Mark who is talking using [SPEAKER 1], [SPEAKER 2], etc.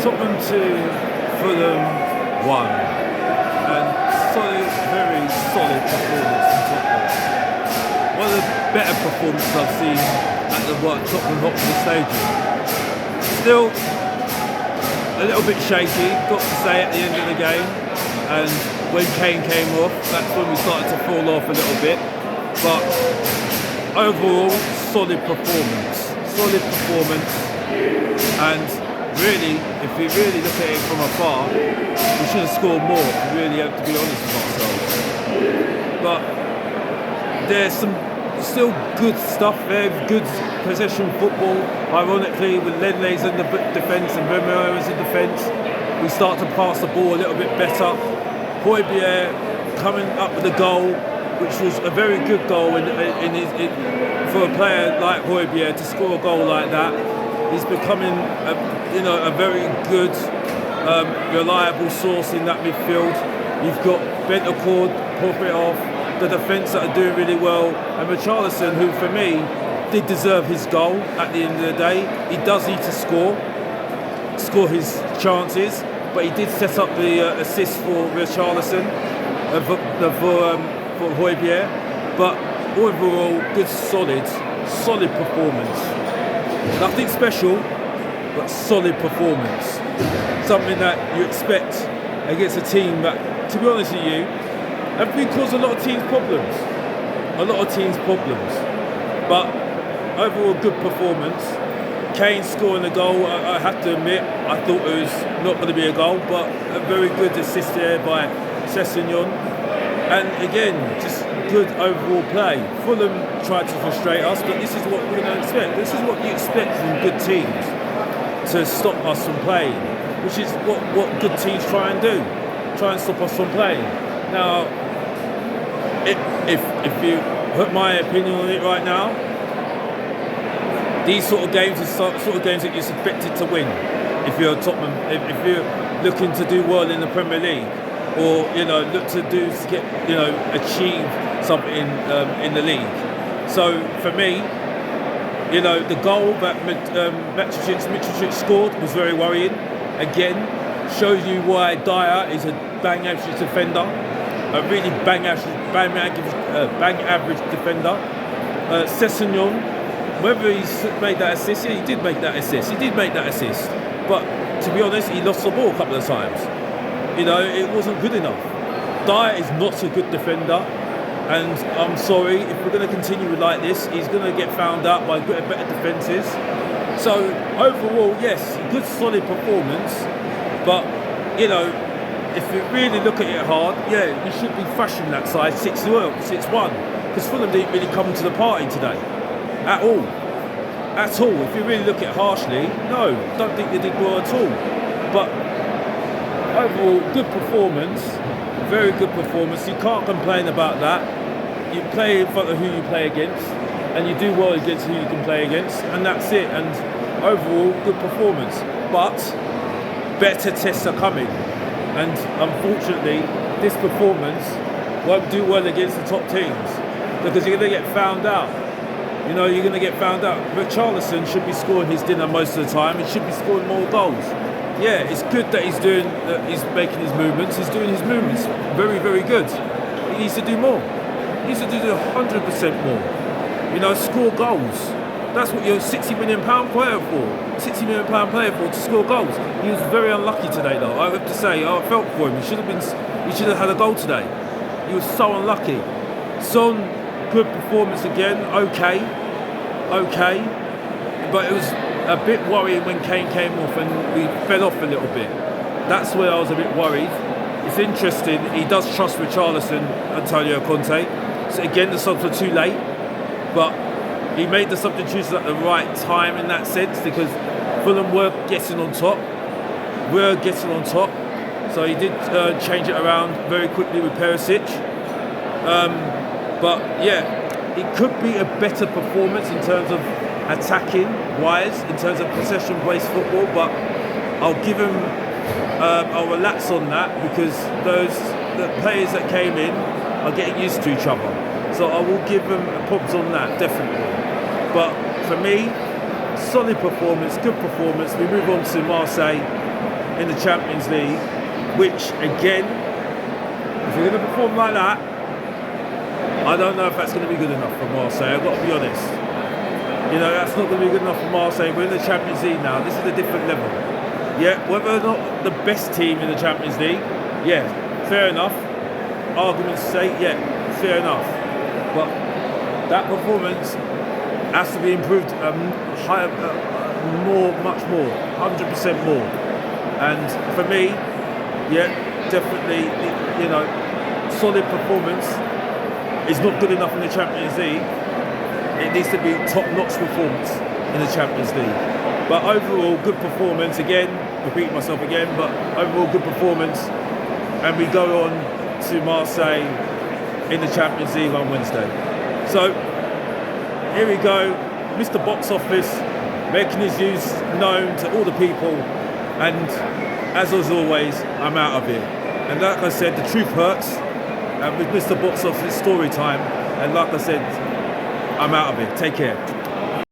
[SPEAKER 1] Tottenham 2, Fulham 1, and very solid performance from Tottenham. One of the better performances I've seen at the Tottenham Hotspur Stadium. Still a little bit shaky, got to say, at the end of the game, and when Kane came off, that's when we started to fall off a little bit. But overall, solid performance, and really, if we really look at it from afar, we should have scored more, if we really have to be honest with ourselves. But there's some still good stuff there, good possession football. Ironically, with Lenley's in the defence and Romero in defence, we start to pass the ball a little bit better. Højbjerg coming up with a goal, which was a very good goal for a player like Højbjerg to score a goal like that. He's becoming a very good, reliable source in that midfield. You've got Bentancur, Porpetov, the defence that are doing really well, and Richarlison, who for me did deserve his goal at the end of the day. He does need to score his chances, but he did set up the assist for Richarlison for Højbjerg. But overall, good, solid performance. Nothing special, but solid performance. Something that you expect against a team that, to be honest with you, have been caused a lot of teams problems. But overall, good performance. Kane scoring a goal, I have to admit, I thought it was not going to be a goal, but a very good assist there by Sessegnon. And again, just good overall play. Fulham tried to frustrate us, but this is what we're going to expect. This is what you expect from good teams, to stop us from playing, which is what good teams try and do. Try and stop us from playing. Now, if you put my opinion on it right now, these sort of games are sort of games that you're expected to win. If you're Tottenham, if you're looking to do well in the Premier League, or look to achieve something in the league. So for me, the goal that Mitrovic scored was very worrying. Again, shows you why Dyer is a bang average defender, a really bang average defender. Sessegnon, whether he's made that assist, yeah, he did make that assist. But to be honest, he lost the ball a couple of times. It wasn't good enough. Dyer is not a good defender, and I'm sorry, if we're going to continue like this, he's going to get found out by better defences. So overall, yes, good solid performance, but if you really look at it hard, yeah, we should be thrashing that side 6-1, because Fulham didn't really come to the party today at all. If you really look at it harshly, no, don't think they did well at all. But overall, good performance, very good performance. You can't complain about that. You play in front of who you play against, and you do well against who you can play against, and that's it. And overall, good performance. But better tests are coming, and unfortunately, this performance won't do well against the top teams, because you're going to get found out. You're going to get found out. Richarlison should be scoring his dinner most of the time. He should be scoring more goals. Yeah, it's good that he's making his movements. He's doing his movements very, very good. He needs to do more. He needs to do 100% more. Score goals. That's what you're a £60 million player for. £60 million player for, to score goals. He was very unlucky today, though. I have to say, I felt for him. He should have had a goal today. He was so unlucky. Son, good performance again. Okay, but it was a bit worrying when Kane came off and we fell off a little bit. That's where I was a bit worried. It's interesting, he does trust Richarlison, Antonio Conte. So again, the subs were too late, but he made the substitutions at the right time in that sense, because Fulham were getting on top. So he did change it around very quickly with Perisic. But yeah, it could be a better performance in terms of attacking wise, in terms of possession-based football, but I'll relax on that, because the players that came in are getting used to each other. So I will give them props on that, definitely. But for me, solid performance, good performance. We move on to Marseille. in the Champions League, which again, if you're going to perform like that, I don't know if that's going to be good enough for Marseille. I've got to be honest. You know, that's not going to be good enough for Marseille. We're in the Champions League now. This is a different level. Yeah, whether or not the best team in the Champions League, yeah, fair enough. Arguments say, yeah, fair enough. But that performance has to be improved higher, much more, 100% more. And for me, yeah, definitely, you know, solid performance is not good enough in the Champions League. It needs to be top-notch performance in the Champions League. But overall, good performance. Again, repeating myself again, but overall good performance. And we go on to Marseille in the Champions League on Wednesday. So, here we go. Mr. Box Office, making his views known to all the people. And as always, I'm out of here. And like I said, the truth hurts. And with Mr. Box Office story time. And like I said, I'm out of it. Take care.